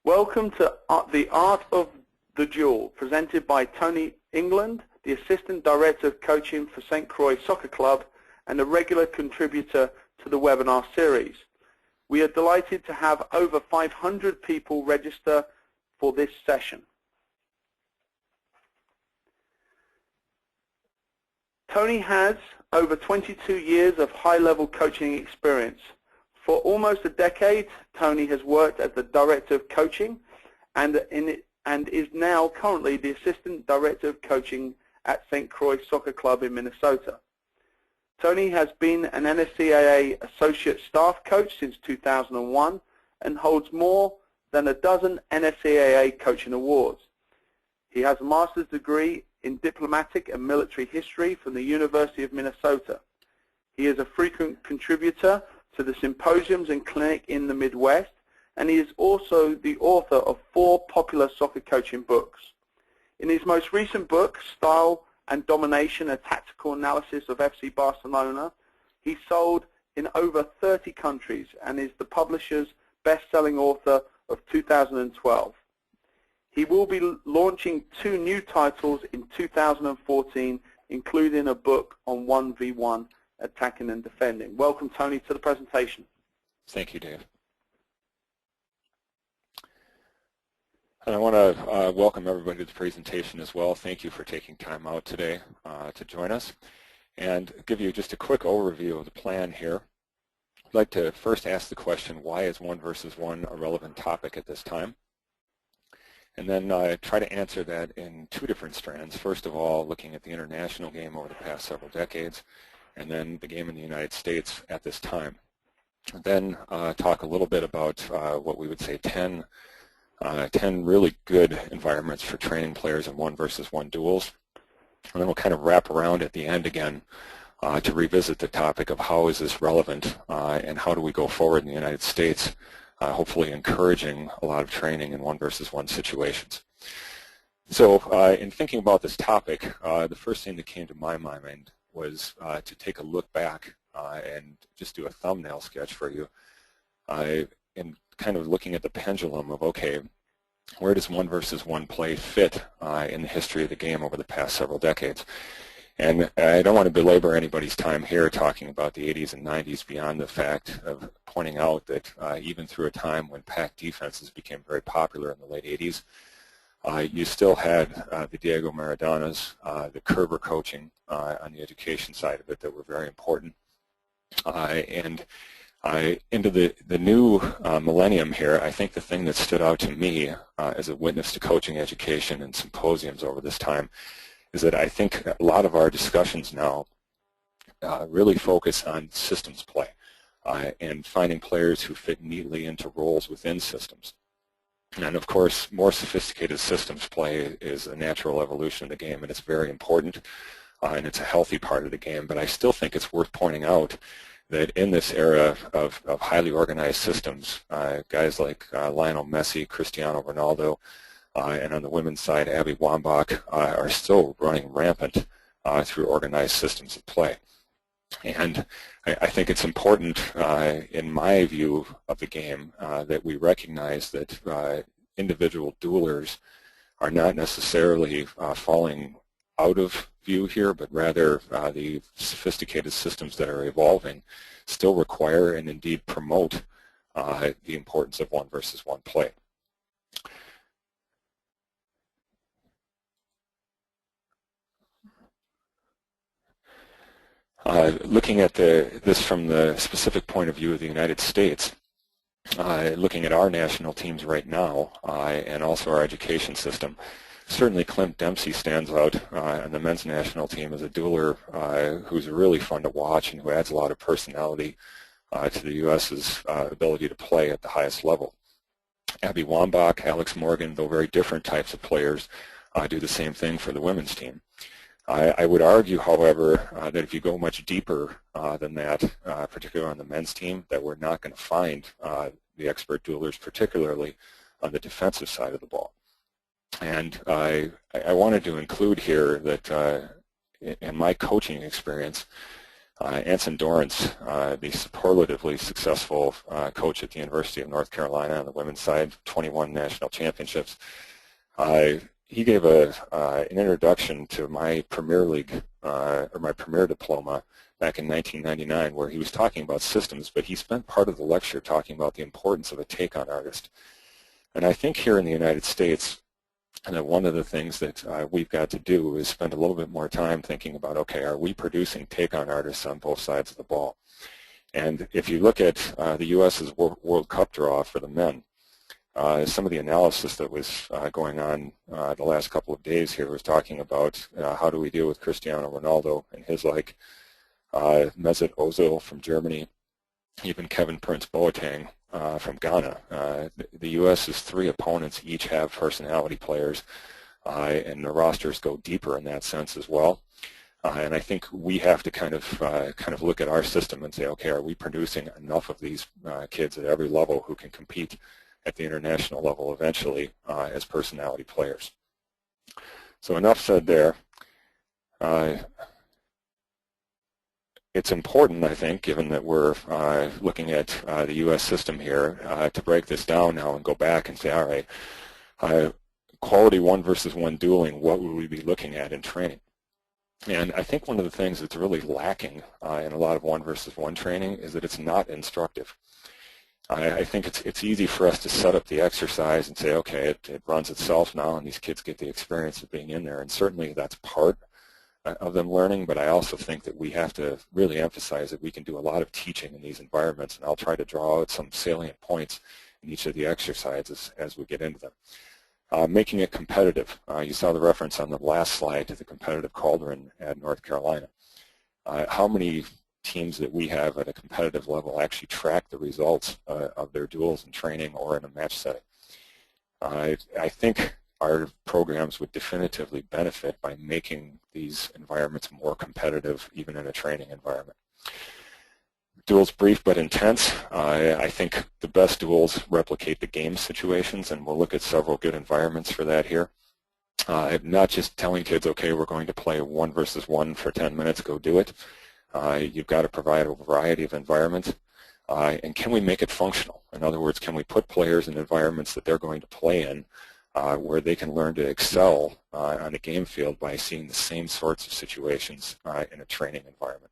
Welcome to The Art of the Duel, presented by Tony Englund, the Assistant Director of Coaching for St. Croix Soccer Club and a regular contributor to the webinar series. We are delighted to have over 500 people register for this session. Tony has over 22 years of high-level coaching experience. For almost a decade, Tony has worked as the Director of Coaching and is now currently the Assistant Director of Coaching at St. Croix Soccer Club in Minnesota. Tony has been an NSCAA Associate Staff Coach since 2001 and holds more than a dozen NSCAA coaching awards. He has a master's degree in diplomatic and military history from the University of Minnesota. He is a frequent contributor to the symposiums and clinic in the Midwest, and he is also the author of 4 popular soccer coaching books. In his most recent book, Style and Domination, a Tactical Analysis of FC Barcelona, he sold in over 30 countries and is the publisher's best-selling author of 2012. He will be launching 2 new titles in 2014, including a book on 1v1 attacking and defending. Welcome, Tony, to the presentation. Thank you, Dave. And I want to welcome everybody to the presentation as well. Thank you for taking time out today to join us and give you just a quick overview of the plan here. I'd like to first ask the question, why is 1 versus 1 a relevant topic at this time? And then try to answer that in 2 different strands. First of all, looking at the international game over the past several decades, and then the game in the United States at this time. Then talk a little bit about what we would say 10 really good environments for training players in 1 versus 1 duels. And then we'll kind of wrap around at the end again to revisit the topic of how is this relevant and how do we go forward in the United States, hopefully encouraging a lot of training in 1 versus 1 situations. So in thinking about this topic, the first thing that came to my mind was to take a look back and just do a thumbnail sketch for you and kind of looking at the pendulum of, okay, where does 1 versus 1 play fit in the history of the game over the past several decades? And I don't want to belabor anybody's time here talking about the 80s and 90s beyond the fact of pointing out that even through a time when pack defenses became very popular in the late 80s, you still had the Diego Maradonas, the Kerber coaching on the education side of it that were very important. And into the new millennium here, I think the thing that stood out to me as a witness to coaching education and symposiums over this time is that I think a lot of our discussions now really focus on systems play and finding players who fit neatly into roles within systems. And of course, more sophisticated systems play is a natural evolution of the game, and it's very important, and it's a healthy part of the game. But I still think it's worth pointing out that in this era of highly organized systems, guys like Lionel Messi, Cristiano Ronaldo, and on the women's side, Abby Wambach, are still running rampant through organized systems of play. And I think it's important, in my view of the game, that we recognize that individual duelers are not necessarily falling out of view here, but rather the sophisticated systems that are evolving still require and indeed promote the importance of 1 versus 1 play. Looking at this from the specific point of view of the United States, looking at our national teams right now and also our education system, certainly Clint Dempsey stands out on the men's national team as a dueler who's really fun to watch and who adds a lot of personality to the U.S.'s ability to play at the highest level. Abby Wambach, Alex Morgan, though very different types of players, do the same thing for the women's team. I would argue, however, that if you go much deeper than that, particularly on the men's team, that we're not going to find the expert duelers, particularly on the defensive side of the ball. And I wanted to include here that in my coaching experience, Anson Dorrance, the superlatively successful coach at the University of North Carolina on the women's side, 21 national championships. He gave an introduction to my Premier League, or my Premier Diploma back in 1999, where he was talking about systems, but he spent part of the lecture talking about the importance of a take-on artist. And I think here in the United States, one of the things that we've got to do is spend a little bit more time thinking about, okay, are we producing take-on artists on both sides of the ball? And if you look at the U.S.'s World Cup draw for the men, some of the analysis that was going on the last couple of days here was talking about how do we deal with Cristiano Ronaldo and his like, Mesut Ozil from Germany, even Kevin Prince Boateng from Ghana. The U.S.'s 3 opponents each have personality players, and the rosters go deeper in that sense as well. And I think we have to kind of look at our system and say, okay, are we producing enough of these kids at every level who can compete at the international level eventually as personality players? So enough said there. It's important, I think, given that we're looking at the U.S. system here, to break this down now and go back and say, all right, quality 1-versus-1 dueling, what would we be looking at in training? And I think one of the things that's really lacking in a lot of 1-versus-1 training is that it's not instructive. I think it's easy for us to set up the exercise and say, okay, it runs itself now, and these kids get the experience of being in there, and certainly that's part of them learning, but I also think that we have to really emphasize that we can do a lot of teaching in these environments, and I'll try to draw out some salient points in each of the exercises as we get into them. Making it competitive. You saw the reference on the last slide to the competitive cauldron at North Carolina. How many teams that we have at a competitive level actually track the results of their duels in training or in a match setting? I think our programs would definitively benefit by making these environments more competitive, even in a training environment. Duels brief but intense. I think the best duels replicate the game situations, and we'll look at several good environments for that here. Not just telling kids, okay, we're going to play 1-versus-1 for 10 minutes, go do it. You've got to provide a variety of environments. And can we make it functional? In other words, can we put players in environments that they're going to play in where they can learn to excel on the game field by seeing the same sorts of situations in a training environment.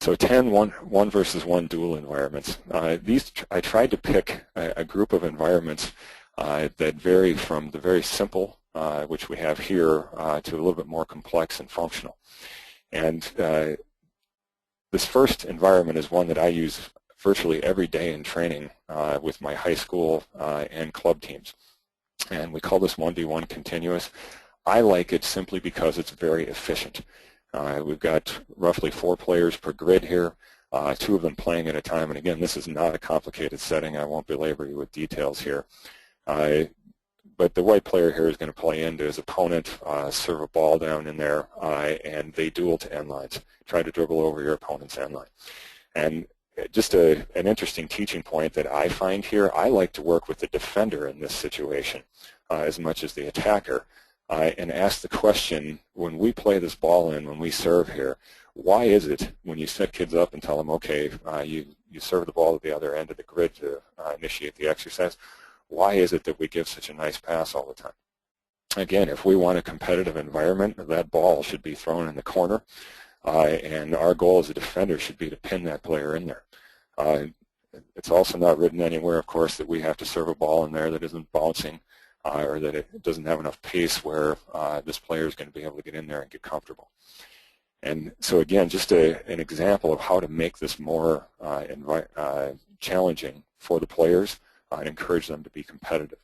So 10 1-versus-1 duel environments. These I tried to pick a group of environments that vary from the very simple, which we have here, to a little bit more complex and functional. And this first environment is one that I use virtually every day in training with my high school and club teams. And we call this 1v1 continuous. I like it simply because it's very efficient. We've got roughly 4 players per grid here, 2 of them playing at a time. And again, this is not a complicated setting. I won't belabor you with details here. But the white player here is going to play into his opponent, serve a ball down in there, and they duel to end lines. Try to dribble over your opponent's end line. And just an interesting teaching point that I find here, I like to work with the defender in this situation as much as the attacker, and ask the question, when we play this ball in, when we serve here, why is it when you set kids up and tell them, okay, you serve the ball at the other end of the grid to initiate the exercise, why is it that we give such a nice pass all the time? Again, if we want a competitive environment, that ball should be thrown in the corner, and our goal as a defender should be to pin that player in there. It's also not written anywhere, of course, that we have to serve a ball in there that isn't bouncing or that it doesn't have enough pace where this player is going to be able to get in there and get comfortable. And so again, just an example of how to make this more challenging for the players and encourage them to be competitive.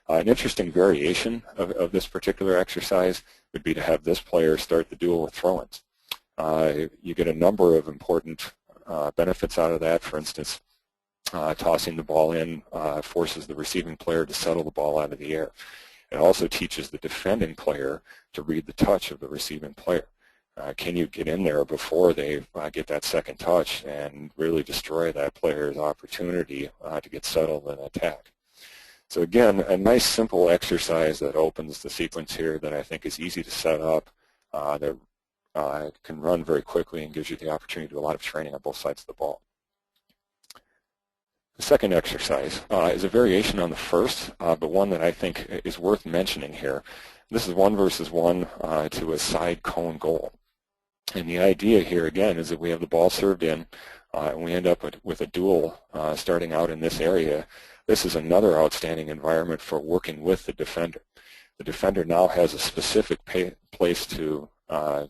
An interesting variation of this particular exercise would be to have this player start the duel with throw-ins. You get a number of important benefits out of that. For instance, tossing the ball in forces the receiving player to settle the ball out of the air. It also teaches the defending player to read the touch of the receiving player. Can you get in there before they get that second touch and really destroy that player's opportunity to get settled and attack? So again, a nice simple exercise that opens the sequence here that I think is easy to set up, that can run very quickly and gives you the opportunity to do a lot of training on both sides of the ball. The second exercise is a variation on the first, but one that I think is worth mentioning here. This is 1 versus 1 to a side cone goal. And the idea here, again, is that we have the ball served in, and we end up with a duel starting out in this area. This is another outstanding environment for working with the defender. The defender now has a specific place to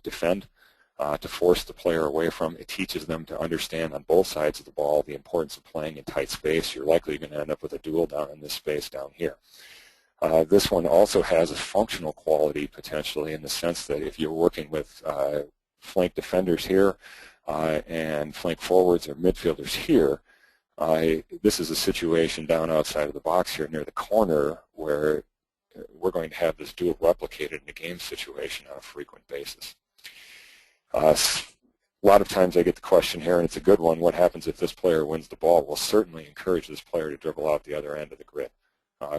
defend, to force the player away from. It teaches them to understand on both sides of the ball the importance of playing in tight space. You're likely going to end up with a duel down in this space down here. This one also has a functional quality potentially in the sense that if you're working with flank defenders here and flank forwards or midfielders here, this is a situation down outside of the box here near the corner where we're going to have this duel replicated in a game situation on a frequent basis. A lot of times I get the question here, and it's a good one, what happens if this player wins the ball? We'll certainly encourage this player to dribble out the other end of the grid.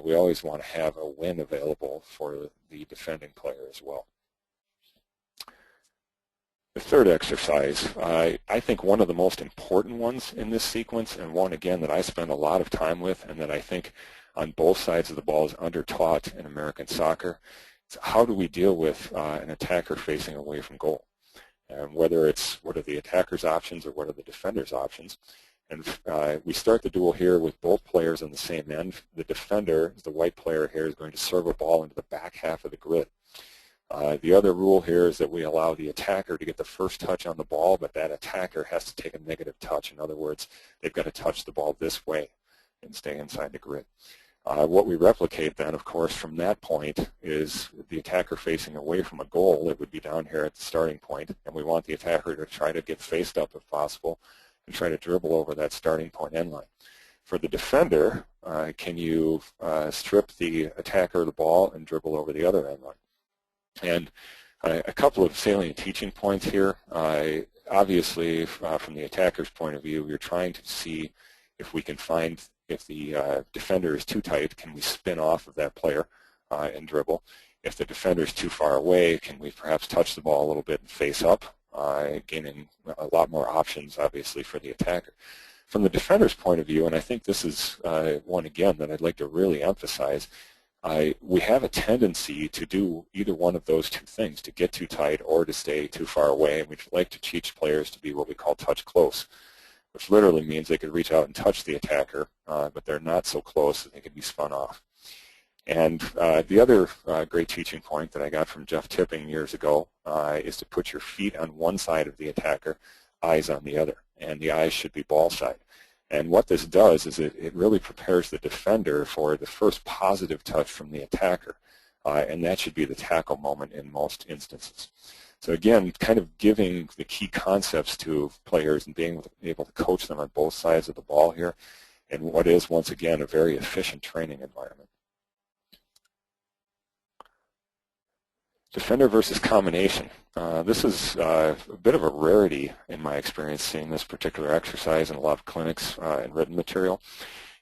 We always want to have a win available for the defending player as well. The third exercise, I think one of the most important ones in this sequence, and one, again, that I spend a lot of time with and that I think on both sides of the ball is under-taught in American soccer. It's how do we deal with an attacker facing away from goal? And whether it's what are the attacker's options or what are the defender's options. And we start the duel here with both players on the same end. The defender, the white player here, is going to serve a ball into the back half of the grid. The other rule here is that we allow the attacker to get the first touch on the ball, but that attacker has to take a negative touch. In other words, they've got to touch the ball this way and stay inside the grid. What we replicate then, of course, from that point is the attacker facing away from a goal. It would be down here at the starting point, and we want the attacker to try to get faced up if possible and try to dribble over that starting point end line. For the defender, can you strip the attacker of the ball and dribble over the other end line? And a couple of salient teaching points here. Obviously, from the attacker's point of view, you're trying to see if we can find if the defender is too tight, can we spin off of that player and dribble? If the defender is too far away, can we perhaps touch the ball a little bit and face up, gaining a lot more options, obviously, for the attacker. From the defender's point of view, and I think this is one, again, that I'd like to really emphasize, we have a tendency to do either one of those two things, to get too tight or to stay too far away, and we'd like to teach players to be what we call touch close, which literally means they could reach out and touch the attacker, but they're not so close that they can be spun off. And the other great teaching point that I got from Jeff Tipping years ago is to put your feet on one side of the attacker, eyes on the other, and the eyes should be ball side. And what this does is it really prepares the defender for the first positive touch from the attacker, and that should be the tackle moment in most instances. So again, kind of giving the key concepts to players and being able to coach them on both sides of the ball here in what is, once again, a very efficient training environment. Defender versus combination. This is a bit of a rarity in my experience seeing this particular exercise in a lot of clinics and written material.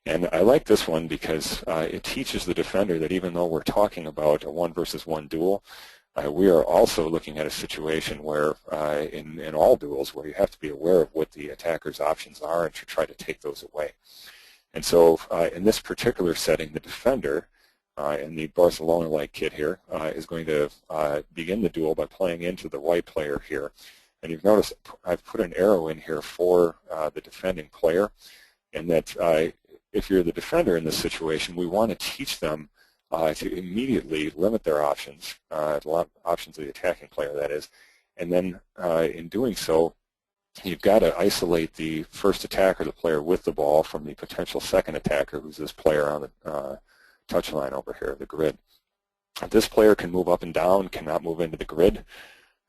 And I like this one because it teaches the defender that even though we're talking about a 1 versus 1 duel, we are also looking at a situation where, in all duels, where you have to be aware of what the attacker's options are and to try to take those away. And so in this particular setting, the defender, and the Barcelona-like kid here, is going to begin the duel by playing into the white player here. And you've noticed I've put an arrow in here for the defending player, and that if you're the defender in this situation, we want to teach them to immediately limit their options, options of the attacking player, that is. And then in doing so, you've got to isolate the first attacker, the player with the ball, from the potential second attacker, who's this player on the touch line over here, the grid. This player can move up and down, cannot move into the grid,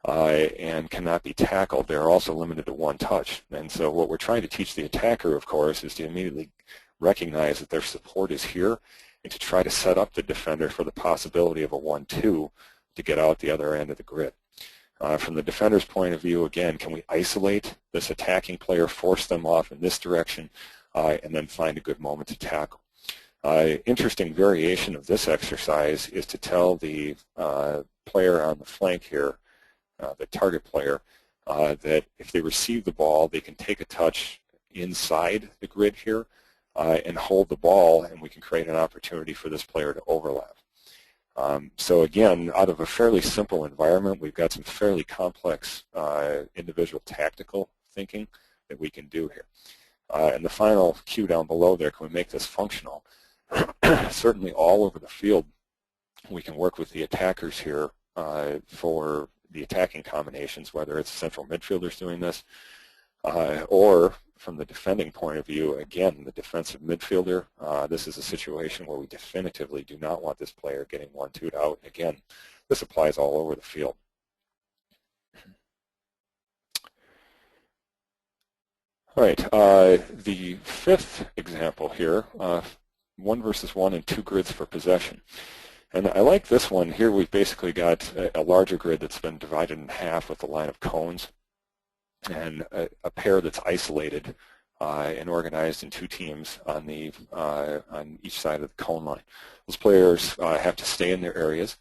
and cannot be tackled. They're also limited to one touch. And so what we're trying to teach the attacker, of course, is to immediately recognize that their support is here and to try to set up the defender for the possibility of a 1-2 to get out the other end of the grid. From the defender's point of view, again, can we isolate this attacking player, force them off in this direction, and then find a good moment to tackle? Interesting variation of this exercise is to tell the player on the flank here, the target player, that if they receive the ball, they can take a touch inside the grid here and hold the ball, and we can create an opportunity for this player to overlap. So again, out of a fairly simple environment, we've got some fairly complex individual tactical thinking that we can do here. And the final cue down below there, can we make this functional? Certainly all over the field, we can work with the attackers here for the attacking combinations, whether it's central midfielders doing this, or from the defending point of view, again, the defensive midfielder, this is a situation where we definitively do not want this player getting 1-2'd out. Again, this applies all over the field. All right, the fifth example here, 1 versus 1 and 2 grids for possession. And I like this one. Here we've basically got a larger grid that's been divided in half with a line of cones, and a pair that's isolated and organized in 2 teams on each side of the cone line. Those players have to stay in their areas,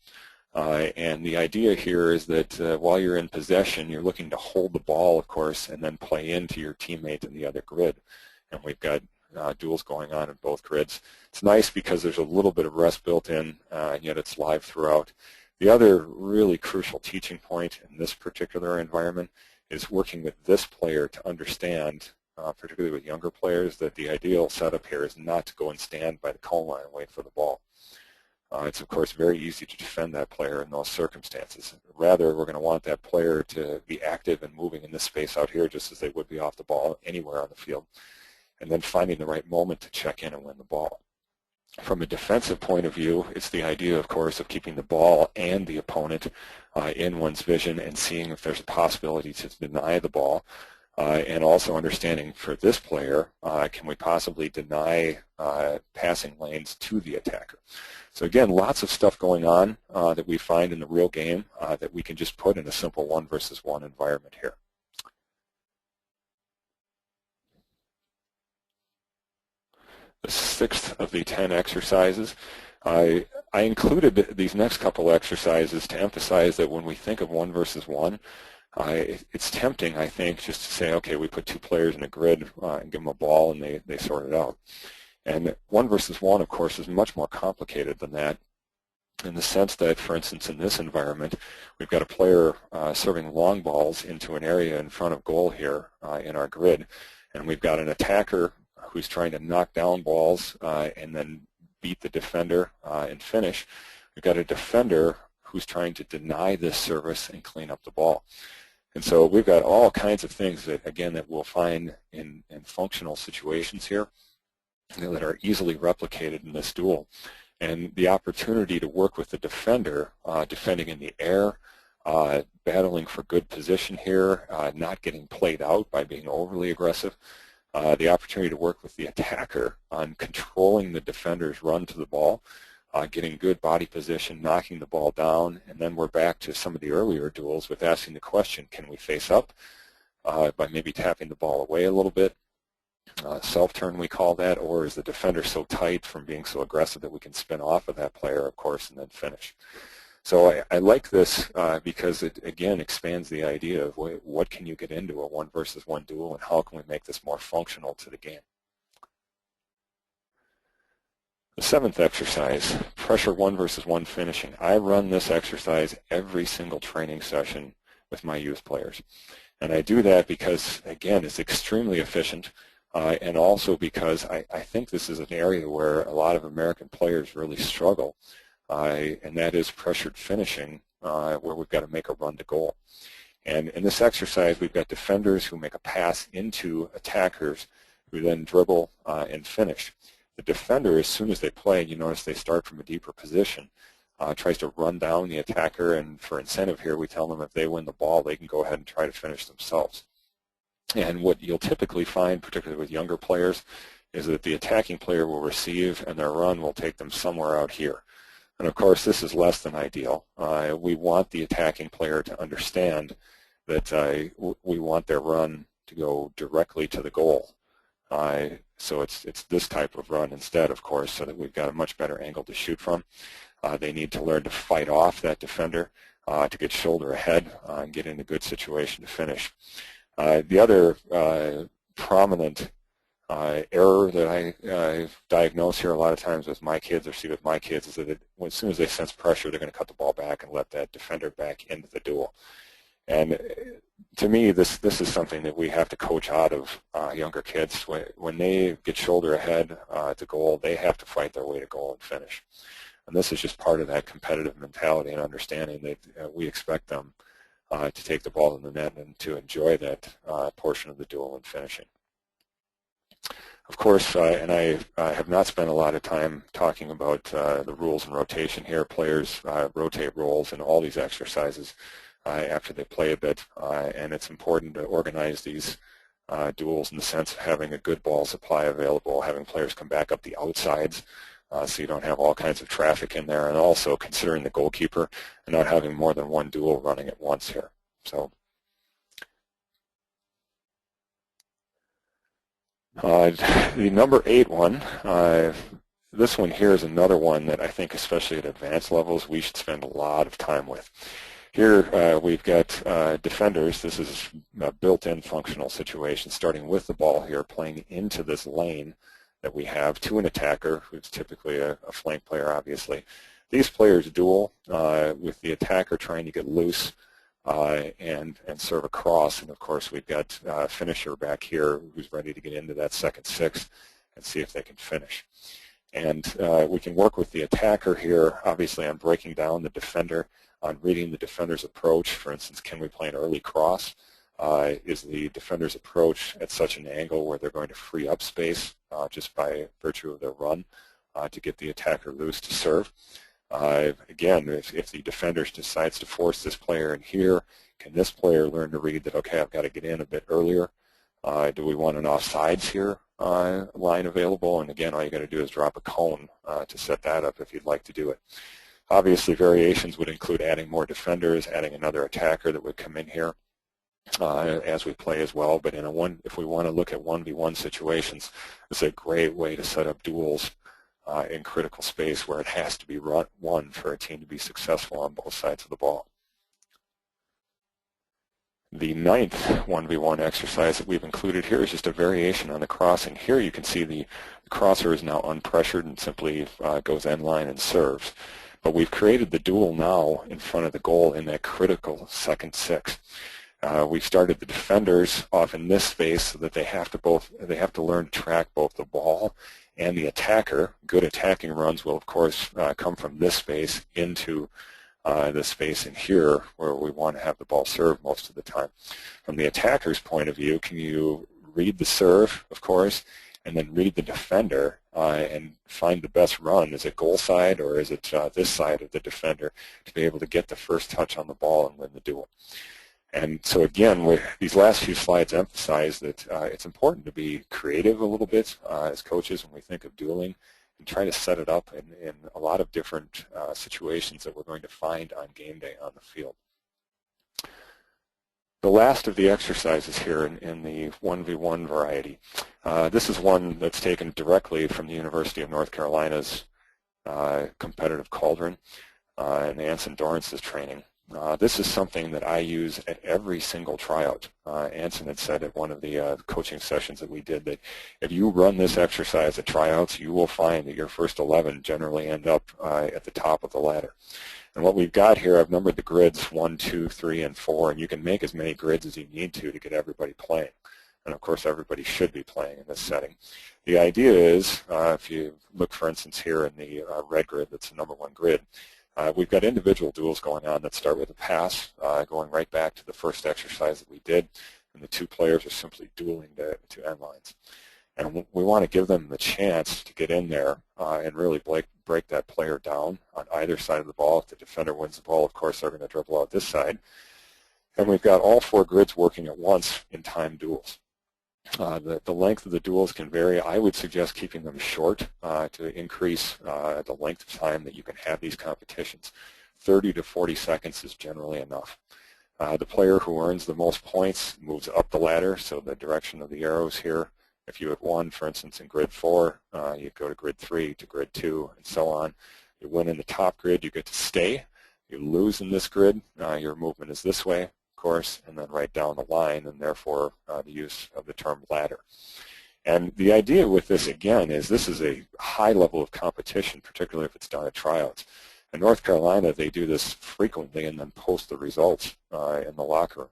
and the idea here is that while you're in possession, you're looking to hold the ball, of course, and then play into your teammate in the other grid. And we've got duels going on in both grids. It's nice because there's a little bit of rest built in, and yet it's live throughout. The other really crucial teaching point in this particular environment is working with this player to understand, particularly with younger players, that the ideal setup here is not to go and stand by the cone line and wait for the ball. It's, of course, very easy to defend that player in those circumstances. Rather, we're going to want that player to be active and moving in this space out here just as they would be off the ball anywhere on the field, and then finding the right moment to check in and win the ball. From a defensive point of view, it's the idea, of course, of keeping the ball and the opponent in one's vision and seeing if there's a possibility to deny the ball, and also understanding for this player, can we possibly deny passing lanes to the attacker. So again, lots of stuff going on that we find in the real game that we can just put in a simple 1 versus 1 environment here. The 6th of the 10 exercises. I included these next couple exercises to emphasize that when we think of 1 versus 1, it's tempting, I think, just to say, okay, we put 2 players in a grid and give them a ball and they sort it out. And 1 versus 1, of course, is much more complicated than that, in the sense that, for instance, in this environment, we've got a player serving long balls into an area in front of goal here in our grid, and we've got an attacker who's trying to knock down balls and then beat the defender and finish. We've got a defender who's trying to deny this service and clean up the ball. And so we've got all kinds of things that, again, that we'll find in functional situations here that are easily replicated in this duel. And the opportunity to work with the defender, defending in the air, battling for good position here, not getting played out by being overly aggressive, the opportunity to work with the attacker on controlling the defender's run to the ball, getting good body position, knocking the ball down, and then we're back to some of the earlier duels with asking the question, can we face up by maybe tapping the ball away a little bit? Self-turn, we call that, or is the defender so tight from being so aggressive that we can spin off of that player, of course, and then finish. So I like this because it, again, expands the idea of what can you get into a 1 versus 1 duel and how can we make this more functional to the game. The 7th exercise, pressure 1 versus 1 finishing. I run this exercise every single training session with my youth players. And I do that because, again, it's extremely efficient, and also because I think this is an area where a lot of American players really struggle, and that is pressured finishing, where we've got to make a run to goal. And in this exercise, we've got defenders who make a pass into attackers who then dribble and finish. The defender, as soon as they play, you notice they start from a deeper position, tries to run down the attacker, and for incentive here, we tell them if they win the ball, they can go ahead and try to finish themselves. And what you'll typically find, particularly with younger players, is that the attacking player will receive and their run will take them somewhere out here. And of course, this is less than ideal. We want the attacking player to understand that we want their run to go directly to the goal. So it's this type of run instead, of course, so that we've got a much better angle to shoot from. They need to learn to fight off that defender. to get shoulder ahead and get in a good situation to finish. The other prominent error that I diagnose here a lot of times with my kids, or see with my kids, is that as soon as they sense pressure, they're going to cut the ball back and let that defender back into the duel. And to me, this is something that we have to coach out of younger kids. When they get shoulder ahead to goal, they have to fight their way to goal and finish. And this is just part of that competitive mentality and understanding that we expect them to take the ball in the net and to enjoy that portion of the duel and finishing. Of course, and I have not spent a lot of time talking about the rules and rotation here. Players rotate roles in all these exercises after they play a bit, and it's important to organize these duels in the sense of having a good ball supply available, having players come back up the outsides so you don't have all kinds of traffic in there, and also considering the goalkeeper and not having more than one duel running at once here. So the number 8 one, this one here is another one that I think, especially at advanced levels, we should spend a lot of time with. Here we've got defenders. This is a built-in functional situation, starting with the ball here, playing into this lane that we have to an attacker, who's typically a flank player, obviously. These players duel with the attacker trying to get loose and serve across. And, of course, we've got a finisher back here who's ready to get into that second six and see if they can finish. And we can work with the attacker here, obviously, on breaking down the defender, on reading the defender's approach. For instance, can we play an early cross? Is the defender's approach at such an angle where they're going to free up space just by virtue of their run to get the attacker loose to serve? Again, if the defender decides to force this player in here, can this player learn to read that, okay, I've got to get in a bit earlier? Do we want an offsides here line available? And again, all you got to do is drop a cone to set that up if you'd like to do it. Obviously, variations would include adding more defenders, adding another attacker that would come in here as we play as well. But if we want to look at 1v1 situations, it's a great way to set up duels in critical space where it has to be won for a team to be successful on both sides of the ball. The 9th 1v1 exercise that we've included here is just a variation on the crossing. Here you can see the crosser is now unpressured and simply goes end line and serves. But we've created the duel now in front of the goal in that critical second six. We've started the defenders off in this space so that they have to learn to track both the ball and the attacker. Good attacking runs will, of course, come from this space into the space in here where we want to have the ball served most of the time. From the attacker's point of view, can you read the serve, of course, and then read the defender and find the best run? Is it goal side or is it this side of the defender to be able to get the first touch on the ball and win the duel? And so again, these last few slides emphasize that it's important to be creative a little bit as coaches when we think of dueling and try to set it up in a lot of different situations that we're going to find on game day on the field. The last of the exercises here in the 1v1 variety, this is one that's taken directly from the University of North Carolina's competitive cauldron and Anson Dorrance's training. This is something that I use at every single tryout. Anson had said at one of the coaching sessions that we did that if you run this exercise at tryouts, you will find that your first 11 generally end up at the top of the ladder. And what we've got here, I've numbered the grids 1, 2, 3, and 4, and you can make as many grids as you need to get everybody playing. And of course, everybody should be playing in this setting. The idea is, if you look, for instance, here in the red grid, that's the number 1 grid, we've got individual duels going on that start with a pass, going right back to the first exercise that we did, and the 2 players are simply dueling to end lines. And we want to give them the chance to get in there and really break that player down on either side of the ball. If the defender wins the ball, of course, they're going to dribble out this side. And we've got all 4 grids working at once in timed duels. The length of the duels can vary. I would suggest keeping them short to increase the length of time that you can have these competitions. 30 to 40 seconds is generally enough. The player who earns the most points moves up the ladder, so the direction of the arrows here. If you had won, for instance, in grid 4, you go to grid 3, to grid 2, and so on. You win in the top grid, you get to stay. you lose in this grid, your movement is this way, of course, and then right down the line, and therefore the use of the term ladder. And the idea with this, again, is this is a high level of competition, particularly if it's done at tryouts. In North Carolina, they do this frequently and then post the results in the locker room.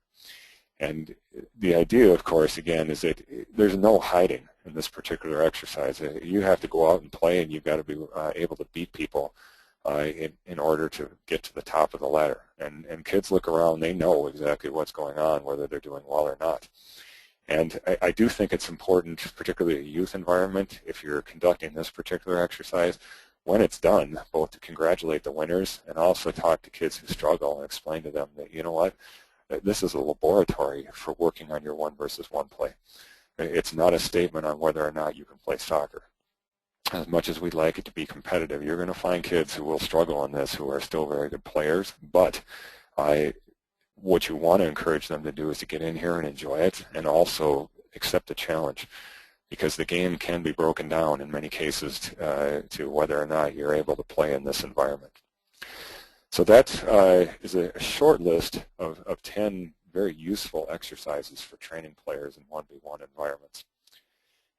And the idea, of course, again, is that there's no hiding in this particular exercise. You have to go out and play, and you've got to be able to beat people in order to get to the top of the ladder. And kids look around, they know exactly what's going on, whether they're doing well or not. And I do think it's important, particularly a youth environment, if you're conducting this particular exercise, when it's done, both to congratulate the winners and also talk to kids who struggle and explain to them that, you know what, this is a laboratory for working on your 1-versus-1 play. It's not a statement on whether or not you can play soccer. As much as we'd like it to be competitive, you're going to find kids who will struggle in this who are still very good players, but what you want to encourage them to do is to get in here and enjoy it and also accept the challenge, because the game can be broken down in many cases to whether or not you're able to play in this environment. So that is a short list of 10 very useful exercises for training players in 1v1 environments.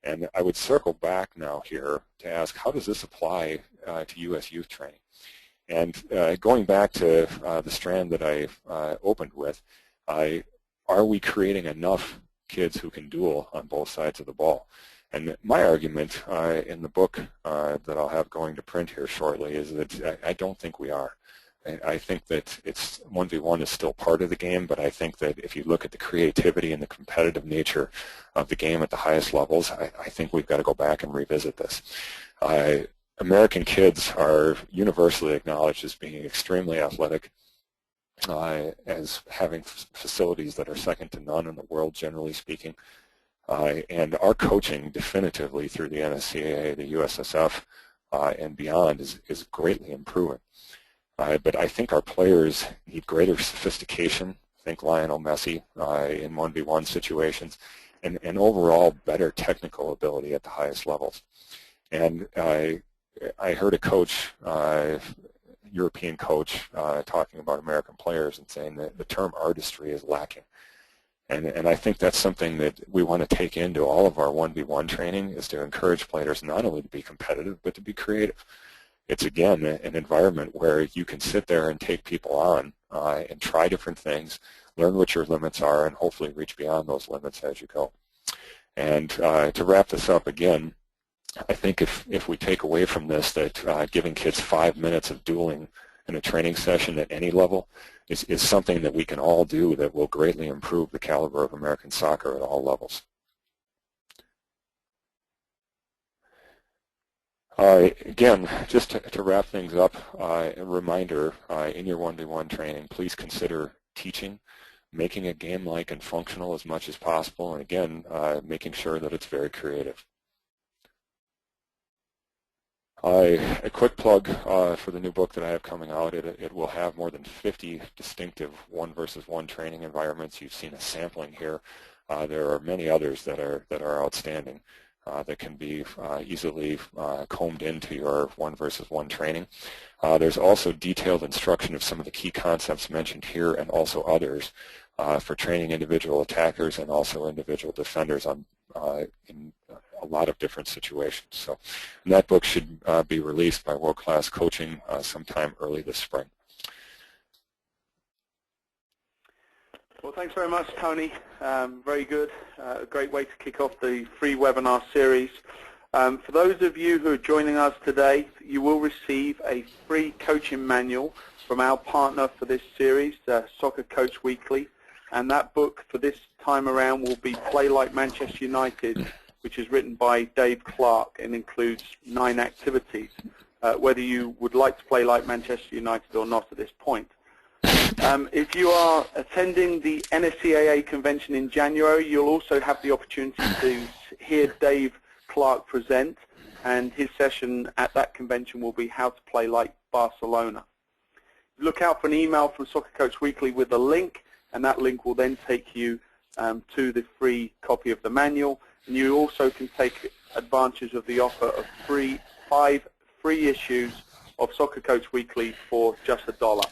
And I would circle back now here to ask, how does this apply to U.S. youth training? And going back to the strand that I opened with, are we creating enough kids who can duel on both sides of the ball? And my argument in the book that I'll have going to print here shortly is that I don't think we are. I think that it's 1v1 is still part of the game, but I think that if you look at the creativity and the competitive nature of the game at the highest levels, I think we've got to go back and revisit this. American kids are universally acknowledged as being extremely athletic, as having facilities that are second to none in the world, generally speaking. And our coaching definitively through the NSCAA, the USSF, and beyond is greatly improving. But I think our players need greater sophistication, think Lionel Messi in 1v1 situations, and overall better technical ability at the highest levels. And I heard a coach, European coach, talking about American players and saying that the term artistry is lacking. And I think that's something that we want to take into all of our 1v1 training, is to encourage players not only to be competitive, but to be creative. It's, again, an environment where you can sit there and take people on and try different things, learn what your limits are, and hopefully reach beyond those limits as you go. And to wrap this up again, I think if we take away from this that giving kids 5 minutes of dueling in a training session at any level is something that we can all do that will greatly improve the caliber of American soccer at all levels. Again, just to wrap things up, a reminder, in your 1v1 training, please consider teaching, making it game-like and functional as much as possible, and again, making sure that it's very creative. A quick plug for the new book that I have coming out. It will have more than 50 distinctive 1-versus-1 training environments. You've seen a sampling here. There are many others that are outstanding that can be easily combed into your 1-versus-1 training. There's also detailed instruction of some of the key concepts mentioned here and also others for training individual attackers and also individual defenders on in a lot of different situations. So that book should be released by World Class Coaching sometime early this spring. Well, thanks very much, Tony. Very good. A great way to kick off the free webinar series. For those of you who are joining us today, you will receive a free coaching manual from our partner for this series, Soccer Coach Weekly. And that book for this time around will be Play Like Manchester United, which is written by Dave Clark and includes 9 activities, whether you would like to play like Manchester United or not at this point. If you are attending the NSCAA convention in January, you'll also have the opportunity to hear Dave Clark present, and his session at that convention will be How to Play Like Barcelona. Look out for an email from Soccer Coach Weekly with a link, and that link will then take you to the free copy of the manual. And you also can take advantage of the offer of 5 free issues of Soccer Coach Weekly for just $1.